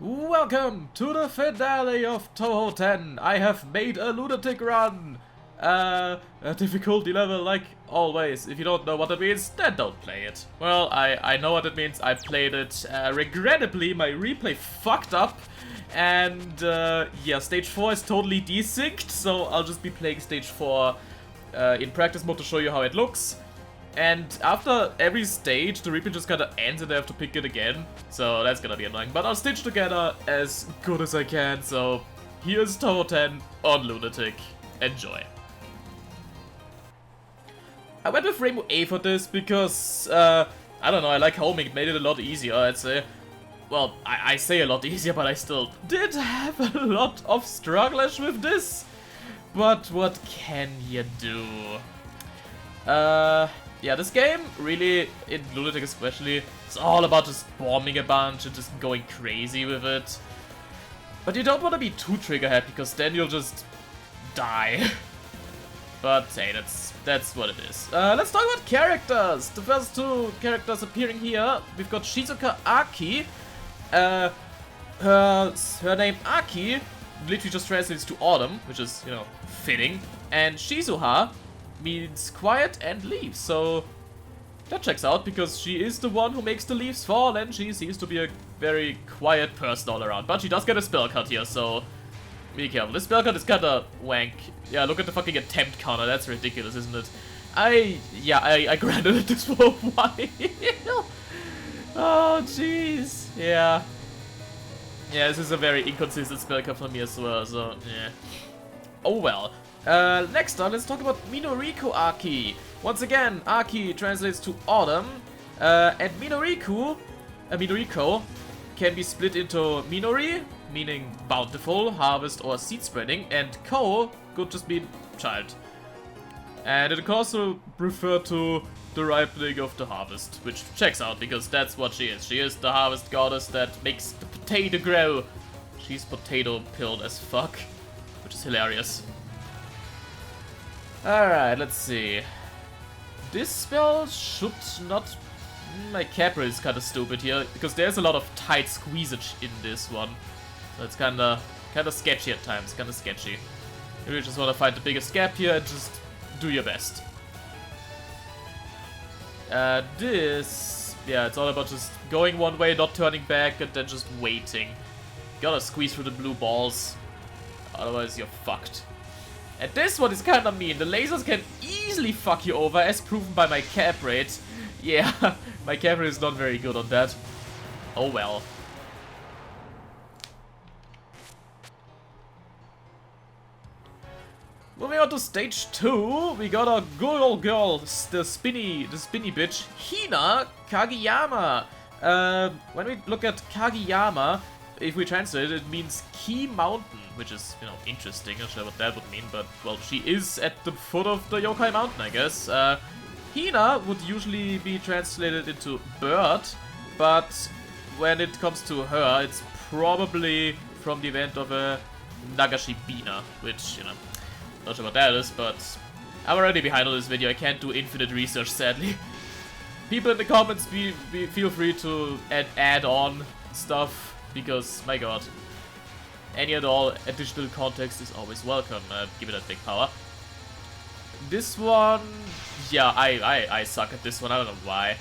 Welcome to the finale of Toho 10. I have made a Lunatic run. A difficulty level like always. If you don't know what that means, then don't play it. Well, I know what it means. I played it. Regrettably, my replay fucked up. And yeah, stage 4 is totally desynced. So I'll just be playing stage 4 in practice mode to show you how it looks. And after every stage, the replay just kinda ends and I have to pick it again. So that's gonna be annoying. But I'll stitch together as good as I can. So here's Toho 10 on Lunatic. Enjoy. I went with Rainbow A for this because, I don't know, I like homing. It made it a lot easier, I'd say. Well, I say a lot easier, but I still did have a lot of strugglers with this. But what can you do? Yeah, this game, really, in Lunatic especially, it's all about just bombing a bunch and just going crazy with it. But you don't want to be too trigger-happy, because then you'll just die. But hey, that's what it is. Let's talk about characters! The first two characters appearing here, we've got Shizuka Aki. Her name Aki literally just translates to autumn, which is, you know, fitting. And Shizuha means quiet and leaves, so that checks out because she is the one who makes the leaves fall and she seems to be a very quiet person all around. But she does get a spell cut here, so be careful. This spell cut is kinda wank. Yeah, look at the fucking attempt counter, that's ridiculous, isn't it? I granted it this for a while. Oh, jeez. Yeah. Yeah, this is a very inconsistent spell cut for me as well, so yeah. Oh well. Next on, let's talk about Minoriko Aki. Once again, Aki translates to autumn, and Minoriko can be split into Minori, meaning bountiful, harvest, or seed spreading, and Ko could just mean child. And it can also refer to the ripening of the harvest, which checks out because that's what she is. She is the harvest goddess that makes the potato grow. She's potato pilled as fuck, which is hilarious. Alright, let's see. This spell should not... My Capra is kinda stupid here, because there's a lot of tight squeezage in this one. So it's kinda sketchy at times, kinda sketchy. You really just wanna find the biggest gap here and just do your best. This... Yeah, it's all about just going one way, not turning back, and then just waiting. You gotta squeeze through the blue balls, otherwise you're fucked. And this one is kinda mean. The lasers can easily fuck you over, as proven by my cap rate. Yeah, my cap rate is not very good on that. Oh well. Moving on to stage 2, we got a good old girl, the spinny bitch, Hina Kageyama. When we look at Kageyama, if we translate it, it means Key Mountain, which is, you know, interesting. I'm not sure what that would mean, but, well, she is at the foot of the Yokai Mountain, I guess. Hina would usually be translated into bird, but when it comes to her, it's probably from the event of a Nagashi Bina, which, you know, not sure what that is, but I'm already behind on this video. I can't do infinite research, sadly. People in the comments, feel free to add on stuff. Because, my god, any at all additional context is always welcome. Give it a big power. This one, yeah, I suck at this one. I don't know why.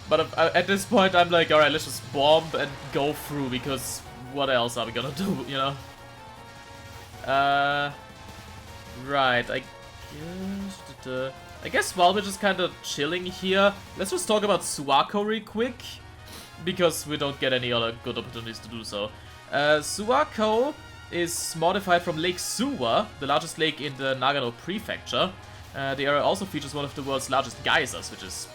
But at this point, I'm like, alright, let's just bomb and go through. Because what else are we gonna do, you know? Right, I guess while we're just kind of chilling here, let's just talk about Suwako real quick. Because we don't get any other good opportunities to do so. Suwako is modified from Lake Suwa, the largest lake in the Nagano prefecture. The area also features one of the world's largest geysers, which is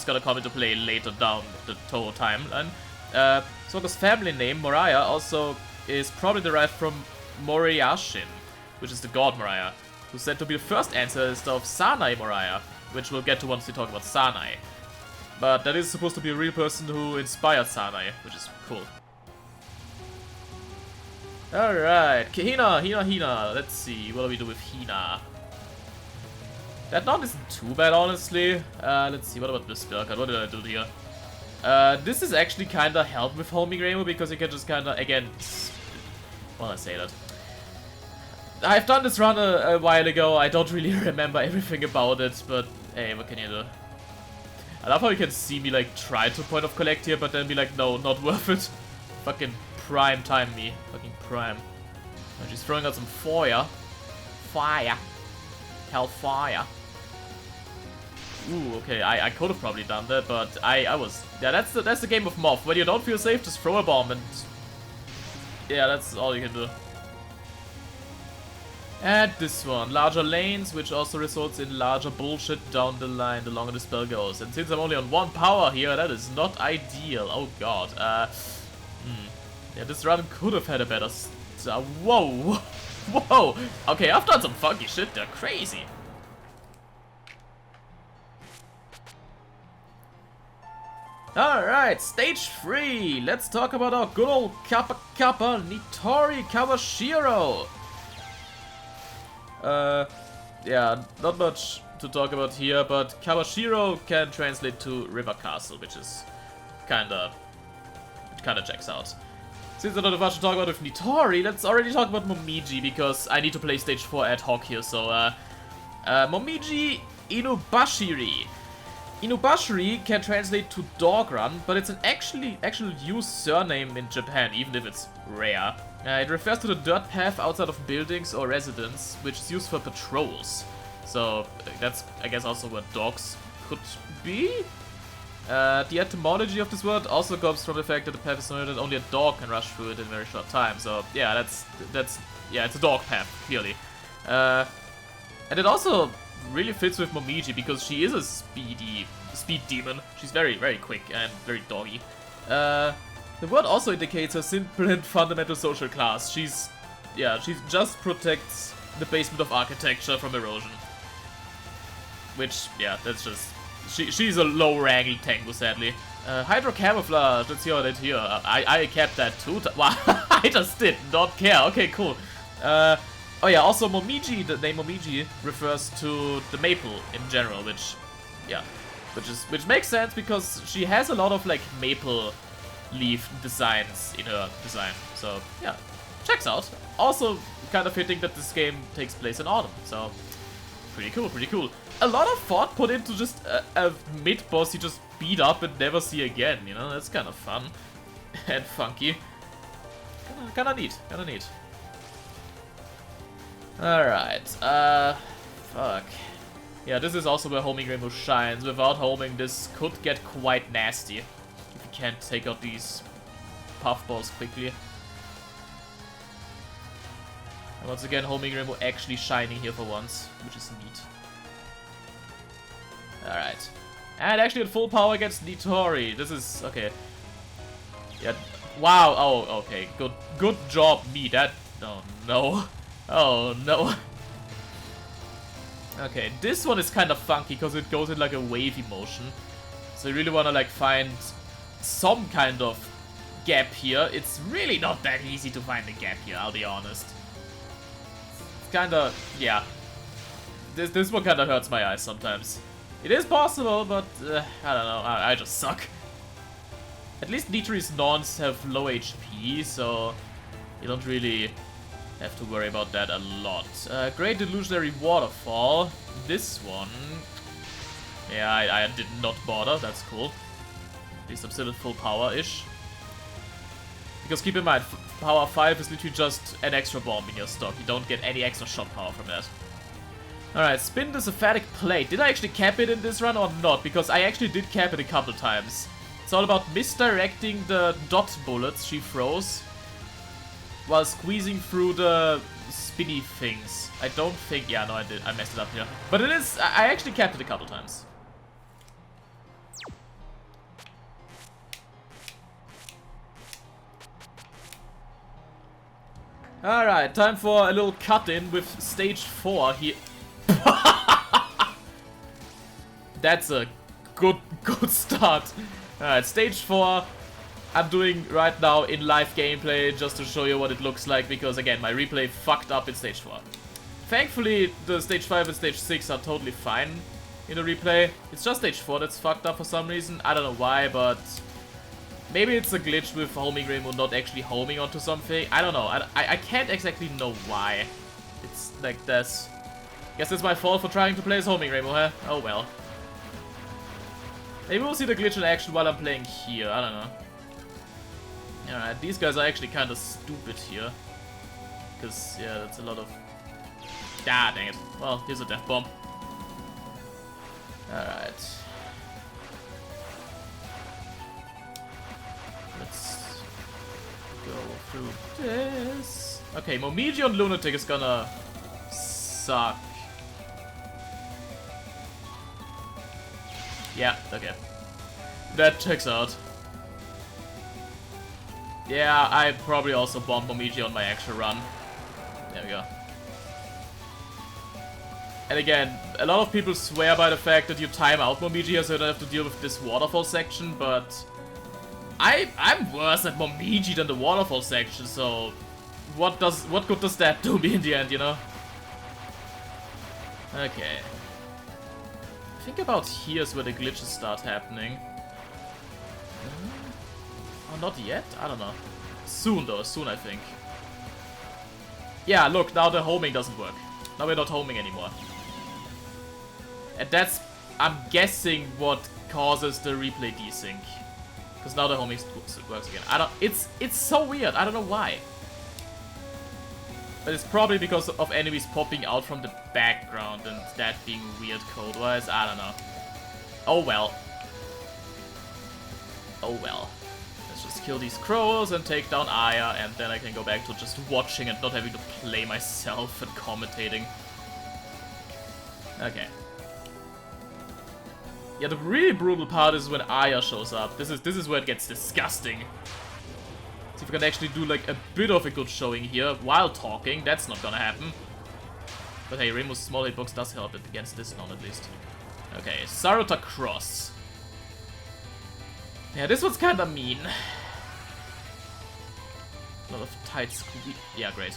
gonna come into play later down the Toho timeline. Suwako's family name, Moraya, also is probably derived from Moriyashin, which is the god Moraya, who's said to be the first ancestor of Sanai Moraya, which we'll get to once we talk about Sanai. But that is supposed to be a real person who inspired Sanai, which is cool. Alright, Hina. Let's see, what do we do with Hina? That non isn't too bad, honestly. Let's see, what about this spell card? What did I do here? This is actually kinda helped with homing Rainbow because you can just kinda, again... Well, I say that. I've done this run a while ago, I don't really remember everything about it, but hey, what can you do? I love how you can see me like try to point of collect here, but then be like, no, not worth it. Fucking prime time me. Fucking prime. And she's throwing out some fire. Fire. Hellfire. Ooh, okay, I could have probably done that, but I was... Yeah, that's the game of Moth. When you don't feel safe, just throw a bomb and... Yeah, that's all you can do. And this one, larger lanes, which also results in larger bullshit down the line the longer the spell goes. And since I'm only on 1 power here, that is not ideal. Oh god. Yeah, this run could have had a better... Whoa! Whoa! Okay, I've done some funky shit, they're crazy. Alright, stage 3. Let's talk about our good old Kappa Kappa Nitori Kawashiro. Yeah, not much to talk about here, but Kawashiro can translate to River Castle, which is kinda checks out. Since there's not much to talk about with Nitori, let's already talk about Momiji, because I need to play stage 4 ad hoc here, so Momiji Inubashiri. Inubashiri can translate to Dog Run, but it's an actual used surname in Japan, even if it's rare. It refers to the dirt path outside of buildings or residence, which is used for patrols. So that's, I guess, also where dogs could be. The etymology of this word also comes from the fact that the path is so that only a dog can rush through it in a very short time. So yeah, that's yeah, it's a dog path, clearly. And it also really fits with Momiji because she is a speed demon. She's very, very quick and very doggy. The word also indicates a simple and fundamental social class. She just protects the basement of architecture from erosion. Which, yeah, that's just... She's a low-ranking Tengu, sadly. Hydro Camouflage, let's see how that here. I kept that too. Wow, I just did not care. Okay, cool. Oh yeah, also Momiji, the name Momiji refers to the maple in general, which, yeah, which makes sense because she has a lot of like maple leaf designs in her design. So yeah, checks out. Also, kind of fitting that this game takes place in autumn. So pretty cool, pretty cool. A lot of thought put into just a mid boss you just beat up and never see again. You know, that's kind of fun and funky. Kind of neat, kind of neat. Alright, fuck. Yeah, this is also where homing Rainbow shines. Without homing, this could get quite nasty. If you can't take out these puffballs quickly. And once again, homing Rainbow actually shining here for once, which is neat. Alright. And actually at full power against Nitori. This is, okay. Yeah, wow, oh, okay. Good job, me. That, oh no. Oh no. Okay, this one is kind of funky because it goes in like a wavy motion. So you really want to like find some kind of gap here. It's really not that easy to find a gap here, I'll be honest. It's kind of, yeah. This one kind of hurts my eyes sometimes. It is possible, but I don't know, I just suck. At least Nitori's nons have low HP, so you don't really have to worry about that a lot. Great Illusionary Waterfall. This one... Yeah, I did not bother. That's cool. At least I'm still at full power-ish. Because keep in mind, power 5 is literally just an extra bomb in your stock. You don't get any extra shot power from that. Alright, spin the Zaphatic Plate. Did I actually cap it in this run or not? Because I actually did cap it a couple times. It's all about misdirecting the dot bullets she throws while squeezing through the spinny things. I don't think... Yeah, no, I did. I messed it up here. But it is... I actually capped it a couple times. Alright, time for a little cut-in with stage 4 here. That's a good start. Alright, stage 4. I'm doing right now in live gameplay just to show you what it looks like because again my replay fucked up in stage 4. Thankfully the stage 5 and stage 6 are totally fine in the replay. It's just stage 4 that's fucked up for some reason. I don't know why, but Maybe it's a glitch with homing Rainbow not actually homing onto something. I don't know. I can't exactly know why it's like this. Guess it's my fault for trying to play as homing Rainbow, huh? Oh well. Maybe we'll see the glitch in action while I'm playing here. I don't know. Alright, these guys are actually kind of stupid here. Because, yeah, that's a lot of... Ah, dang it. Well, here's a death bomb. Alright. Let's go through this. Okay, Momiji on Lunatic is gonna suck. Yeah, okay. That checks out. Yeah, I probably also bombed Momiji on my actual run. There we go. And again, a lot of people swear by the fact that you time out Momiji so you don't have to deal with this waterfall section, but I'm worse at Momiji than the waterfall section, so what good does that do me in the end, you know? Okay. I think about here's where the glitches start happening. Oh, not yet? I don't know. Soon though, soon I think. Yeah, look, now the homing doesn't work. Now we're not homing anymore. And that's, I'm guessing, what causes the replay desync. Because now the homing works again. I don't, it's so weird, I don't know why. But it's probably because of enemies popping out from the background and that being weird code-wise. I don't know. Oh well. Oh well. Let's just kill these crows and take down Aya, and then I can go back to just watching and not having to play myself and commentating. Okay. Yeah, the really brutal part is when Aya shows up. This is where it gets disgusting. See if we can actually do like a bit of a good showing here while talking. That's not gonna happen. But hey, Rainbow's small hitbox does help it against this non at least. Okay, Sarota Cross. Yeah, this one's kinda mean. A lot of tight squeeze. Yeah, great.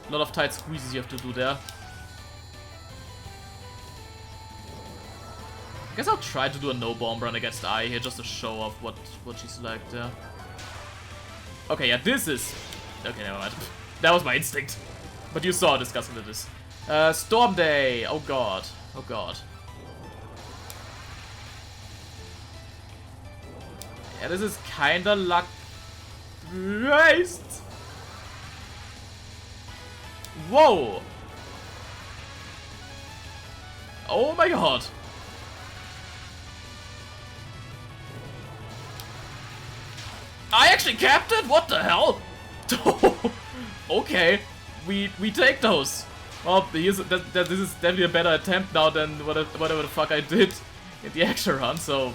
A lot of tight squeezes you have to do there. I guess I'll try to do a no-bomb run against Aya here just to show off what she's like there. Okay, yeah, this is... Okay, never mind. That was my instinct. But you saw how disgusting it is. Storm Day! Oh god. Oh god. Yeah, this is kinda luck... Christ! Whoa! Oh my god. I actually capped it? What the hell? Okay, we take those. Well, this is definitely a better attempt now than whatever the fuck I did in the action run. So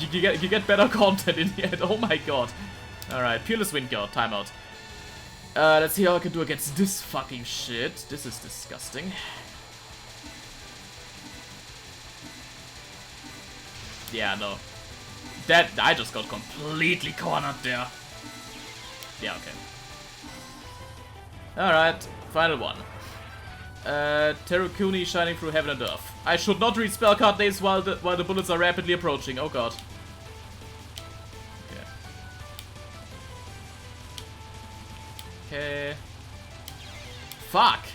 you get better content in the end. Oh my god. All right, Peerless Wind Guard, timeout. Let's see how I can do against this fucking shit. This is disgusting. Yeah, no. That, I just got completely cornered there. Yeah, okay. Alright, final one. Terukuni shining through heaven and earth. I should not read spell card names while the bullets are rapidly approaching. Oh god. Okay. Okay. Fuck!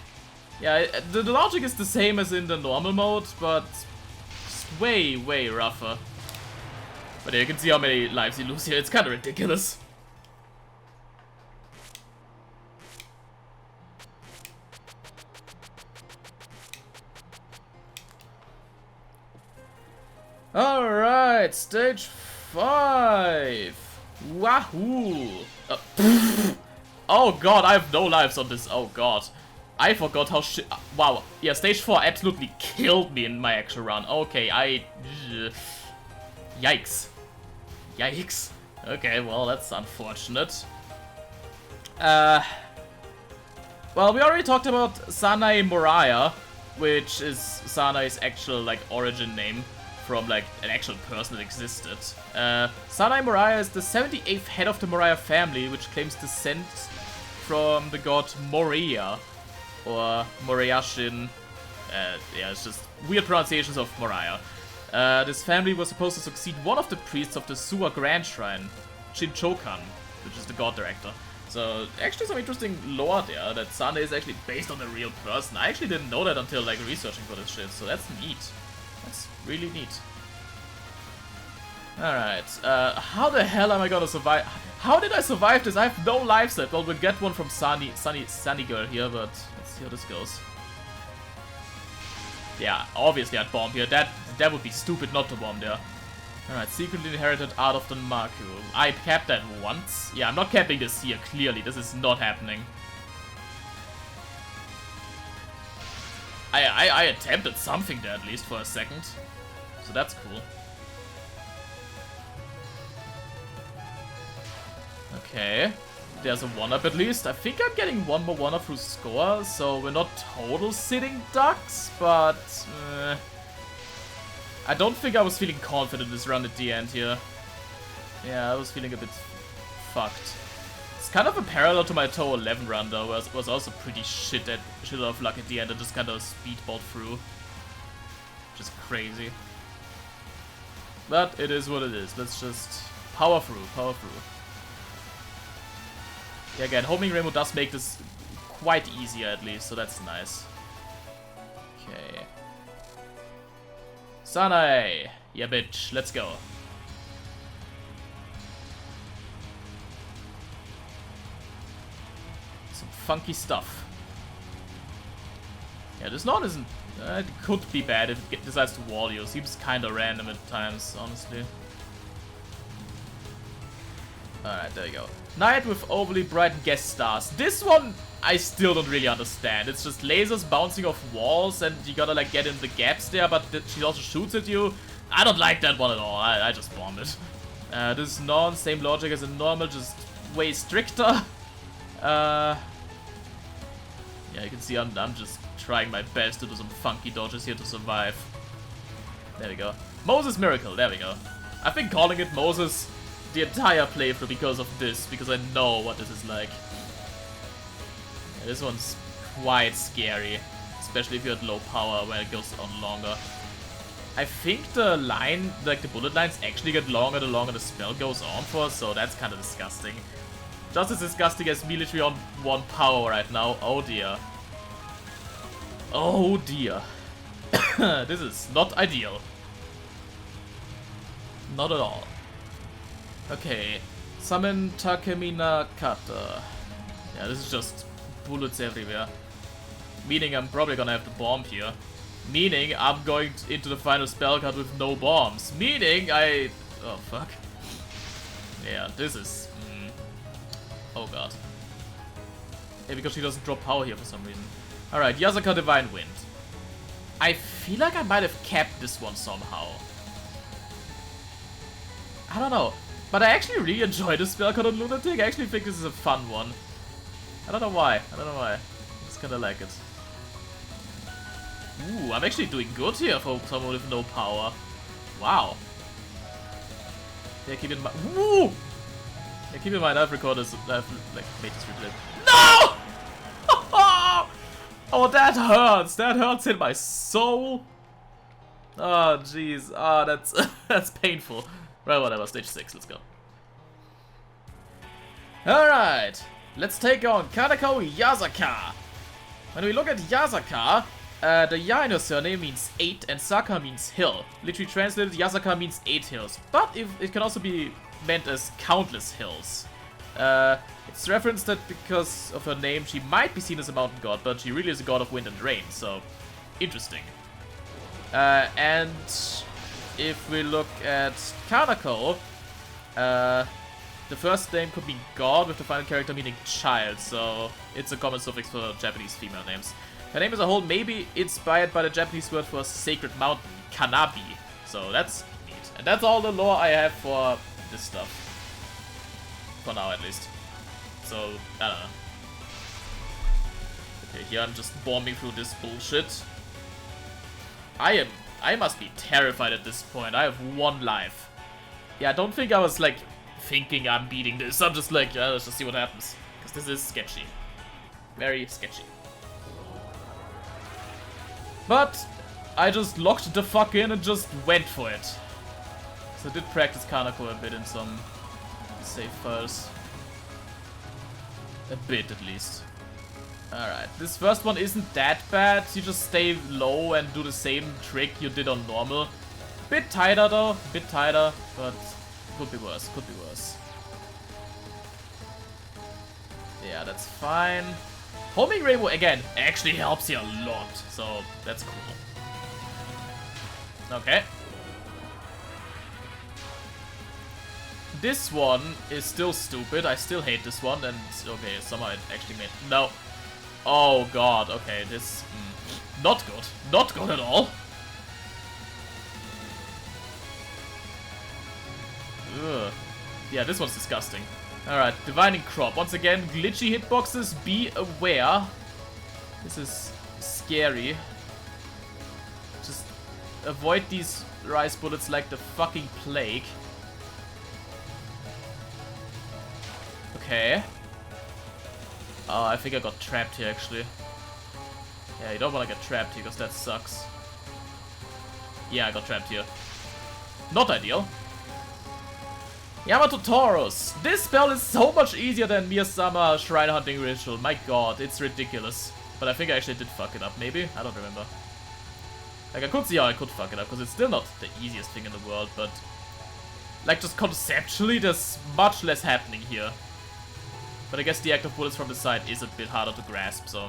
Yeah, the logic is the same as in the normal mode, but it's way, way rougher. But yeah, you can see how many lives you lose here. It's kind of ridiculous. Alright, stage 5. Wahoo! Oh god, I have no lives on this. Oh god. I forgot how shit. Wow. Yeah, stage 4 absolutely killed me in my actual run. Okay, Yikes. Yikes. Okay, well, that's unfortunate. Well, we already talked about Sanae Moriah, which is Sanae's actual, like, origin name from, like, an actual person that existed. Sanae Moriah is the 78th head of the Moriah family, which claims descent from the god Moria, or Moriashin. Yeah, it's just weird pronunciations of Moriah. This family was supposed to succeed one of the priests of the Suwa Grand Shrine, Shinchokan, which is the god director. So actually some interesting lore there, that Sane is actually based on a real person. I actually didn't know that until like researching for this shit, so that's neat. That's really neat. Alright, how the hell am I gonna survive? How did I survive this? I have no lives left. Well, we'll get one from Sunny Girl here, but let's see how this goes. Yeah, obviously I'd bomb here. That would be stupid not to bomb there. Alright, secretly inherited Art of the Maku. I capped that once. Yeah, I'm not capping this here, clearly. This is not happening. I attempted something there at least for a second. So that's cool. Okay. There's a 1-up at least. I think I'm getting one more 1-up through score, so we're not total sitting ducks, but... I don't think I was feeling confident this run at the end here. Yeah, I was feeling a bit fucked. It's kind of a parallel to my Toe 11 run though, where I was also pretty shit off luck at the end and just kind of speedballed through. Just crazy. But it is what it is. Let's just power through, power through. Yeah, again, homing Rainbow does make this quite easier at least, so that's nice. Okay. Sanae! Yeah, bitch, let's go. Some funky stuff. Yeah, this non isn't... it could be bad if it decides to wall you. Seems kinda random at times, honestly. Alright, there you go. Night with overly bright guest stars. This one, I still don't really understand. It's just lasers bouncing off walls and you gotta like get in the gaps there, but she also shoots at you. I don't like that one at all. I just bomb it. This is non, same logic as a normal, just way stricter. Yeah, you can see I'm just trying my best to do some funky dodges here to survive. There we go. Moses Miracle, there we go. I've been calling it Moses the entire playthrough because of this, because I know what this is like. Yeah, this one's quite scary, especially if you're at low power when it goes on longer. I think the line, like the bullet lines actually get longer the longer the spell goes on for, so that's kind of disgusting. Just as disgusting as me literally on 1 power right now. Oh dear. Oh dear. This is not ideal. Not at all. Okay, summon Takemina Kata. Yeah, this is just bullets everywhere. Meaning I'm probably gonna have to bomb here. Meaning I'm going into the final spell card with no bombs. Meaning I... Oh, fuck. Yeah, this is... Oh god. Yeah, because she doesn't drop power here for some reason. Alright, Yasaka Divine Wind. I feel like I might have capped this one somehow. I don't know. But I actually really enjoy this spell card on Lunatic. I actually think this is a fun one. I don't know why. I don't know why. I just kinda like it. Ooh, I'm actually doing good here for someone with no power. Wow. Yeah, keep in mind. Woo! Yeah, keep in mind I've recorded I've like made this replay. No! Oh, that hurts. That hurts in my soul. Oh, jeez. Oh, that's that's painful. Right, whatever, stage 6, let's go. Alright, let's take on Kanako Yasaka. When we look at Yasaka, the Ya in her surname means 8 and Saka means hill. Literally translated, Yasaka means 8 hills. But it can also be meant as countless hills. It's referenced that because of her name, she might be seen as a mountain god, but she really is a god of wind and rain, so interesting. And if we look at Kanako, the first name could mean god, with the final character meaning child, so it's a common suffix for Japanese female names. Her name as a whole may be inspired by the Japanese word for sacred mountain, Kanabi, so that's neat. And that's all the lore I have for this stuff. For now, at least. So, I don't know. Okay, here I'm just bombing through this bullshit. I must be terrified at this point. I have 1 life. Yeah, I don't think I was, like, thinking I'm beating this. I'm just like, let's just see what happens. Because this is sketchy. Very sketchy. But I just locked the fuck in and just went for it. So I did practice Kanako a bit in some save files. A bit, at least. Alright, this first one isn't that bad. You just stay low and do the same trick you did on normal. Bit tighter though, bit tighter, but could be worse, could be worse. Yeah, that's fine. Homing Rainbow, again, actually helps you a lot, so that's cool. Okay. This one is still stupid. I still hate this one, and okay, somehow it actually made... No. Oh god, okay, this... not good. Not good at all. Ugh. Yeah, this one's disgusting. Alright, Divining Crop. Once again, glitchy hitboxes, be aware. This is scary. Just avoid these rice bullets like the fucking plague. Okay. Oh, I think I got trapped here, actually. Yeah, you don't want to get trapped here, because that sucks. Yeah, I got trapped here. Not ideal. Yamato Taurus. This spell is so much easier than Miyasama Shrine Hunting Ritual. My god, it's ridiculous. But I think I actually did fuck it up, maybe? I don't remember. Like, I could see how I could fuck it up, because it's still not the easiest thing in the world, but... like, just conceptually, there's much less happening here. But I guess the active bullets from the side is a bit harder to grasp, so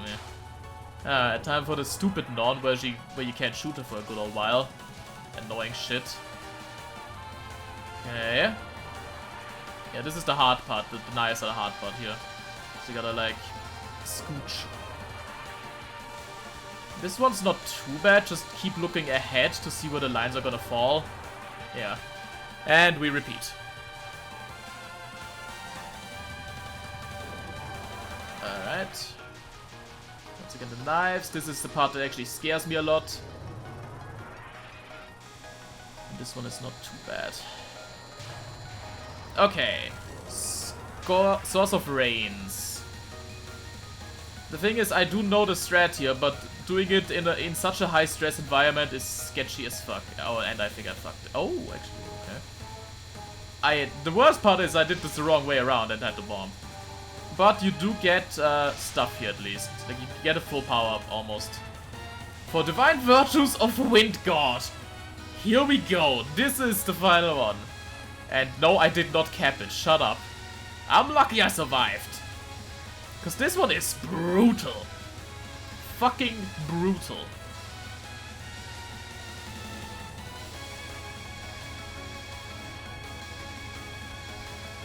yeah. Time for the stupid non where you can't shoot her for a good old while. Annoying shit. Okay. Yeah, this is the hard part. The deniers are the hard part here. So you gotta like scooch. This one's not too bad, just keep looking ahead to see where the lines are gonna fall. Yeah. And we repeat. Alright. Once again, the knives. This is the part that actually scares me a lot. And this one is not too bad. Okay. Source of Rains. The thing is, I do know the strat here, but doing it in such a high stress environment is sketchy as fuck. Oh, and I think I fucked it. Oh, actually, okay. The worst part is I did this the wrong way around and had the bomb. But you do get stuff here at least. Like you get a full power up almost. For Divine Virtues of Wind God. Here we go. This is the final one. And no, I did not cap it. Shut up. I'm lucky I survived. Because this one is brutal. Fucking brutal.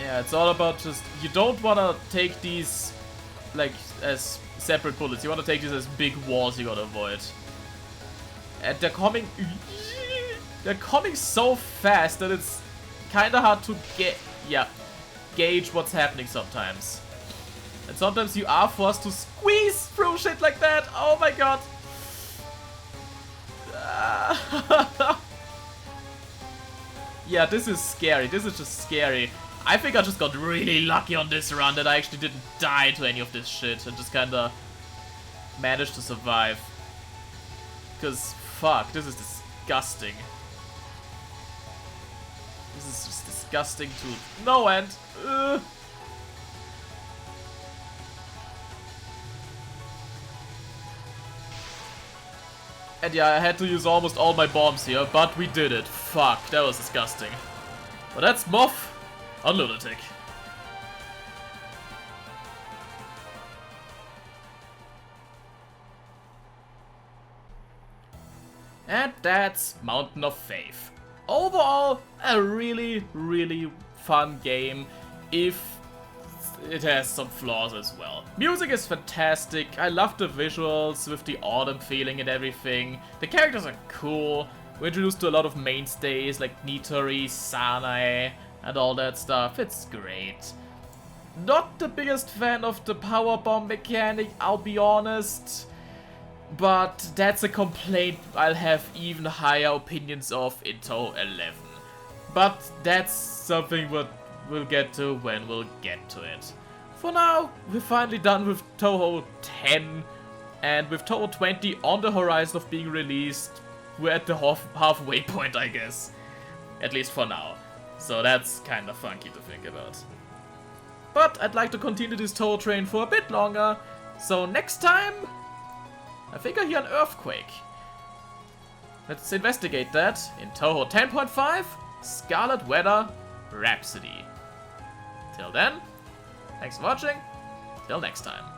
Yeah, it's all about just... you don't want to take these, like, as separate bullets. You want to take these as big walls you gotta avoid. And they're coming... they're coming so fast that it's kind of hard to gauge what's happening sometimes. And sometimes you are forced to squeeze through shit like that. Oh my god. Yeah, this is scary. This is just scary. I think I just got really lucky on this run that I actually didn't die to any of this shit and just kinda managed to survive. Because, fuck, this is disgusting. This is just disgusting to no end. And yeah, I had to use almost all my bombs here, but we did it. Fuck, that was disgusting. But that's Moth on Lunatic. And that's Mountain of Faith. Overall, a really, really fun game, if it has some flaws as well. Music is fantastic, I love the visuals with the autumn feeling and everything. The characters are cool, we're introduced to a lot of mainstays like Nitori, Sanae, and all that stuff. It's great. Not the biggest fan of the power bomb mechanic, I'll be honest. But that's a complaint I'll have even higher opinions of in Touhou 11. But that's something we'll get to when we'll get to it. For now, we're finally done with Touhou 10. And with Touhou 20 on the horizon of being released, we're at the halfway point, I guess. At least for now. So that's kind of funky to think about. But I'd like to continue this Toho train for a bit longer. So next time, I think I hear an earthquake. Let's investigate that in Toho 10.5, Scarlet Weather Rhapsody. Till then, thanks for watching. Till next time.